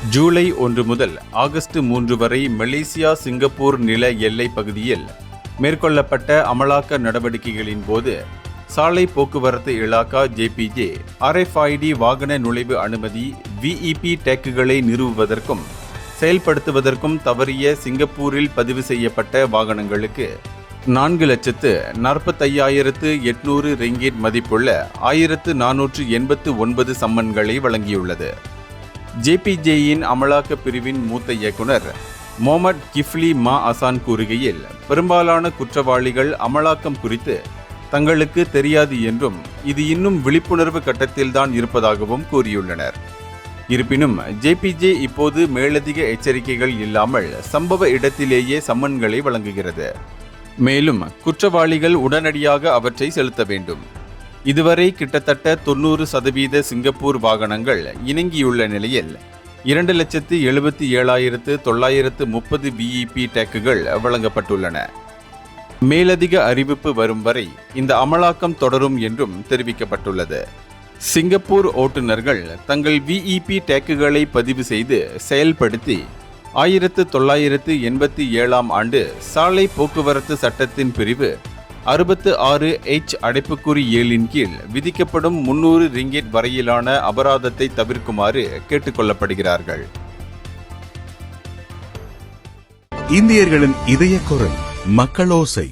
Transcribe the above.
ஜூலை 1 முதல் ஆகஸ்ட் 3 வரை Malaysia Singapore நில எல்லை பகுதியில் மேற்கொள்ளப்பட்ட அமலாக்க நடவடிக்கைகளின் போது சாலை போக்குவரத்து இலாகா ஜேபிஜே RFID வாகன நுழைவு அனுமதி VEP டேக்குகளை நிறுவுவதற்கும் செயல்படுத்துவதற்கும் தவறிய சிங்கப்பூரில் பதிவு செய்யப்பட்ட வாகனங்களுக்கு 4,45,800 ரிங்கிட் மதிப்புள்ள 1,489 சம்மன்களை வழங்கியுள்ளது. ஜேபிஜேயின் அமலாக்க பிரிவின் மூத்த இயக்குனர் மொஹமட் கிஃப்லி மா அசான் கூறுகையில், பெரும்பாலான குற்றவாளிகள் அமலாக்கம் குறித்து தங்களுக்கு தெரியாது என்றும் இது இன்னும் விழிப்புணர்வு கட்டத்தில்தான் இருப்பதாகவும் கூறியுள்ளனர். இருப்பினும் ஜேபிஜே இப்போது மேலதிக எச்சரிக்கைகள் இல்லாமல் சம்பவ இடத்திலேயே சம்மன்களை வழங்குகிறது. மேலும் குற்றவாளிகள் உடனடியாக அவற்றை செலுத்த வேண்டும். இதுவரை கிட்டத்தட்ட 90% சிங்கப்பூர் வாகனங்கள் இணங்கியுள்ள நிலையில் 2,77,930 VEP டேக்குகள் வழங்கப்பட்டுள்ளன. மேலதிக அறிவிப்பு வரும் வரை இந்த அமலாக்கம் தொடரும் என்றும் தெரிவிக்கப்பட்டுள்ளது. சிங்கப்பூர் ஓட்டுநர்கள் தங்கள் VEP டேக்குகளை பதிவு செய்து செயல்படுத்தி 1987 ஆண்டு சாலை போக்குவரத்து சட்டத்தின் பிரிவு 66H அடைப்புக்குறி 7 கீழ் விதிக்கப்படும் 300 ரிங்கிட் வரையிலான அபராதத்தை தவிர்க்குமாறு கேட்டுக்கொள்ளப்படுகிறார்கள். இந்தியர்களின் இதய குரல் மக்களோசை.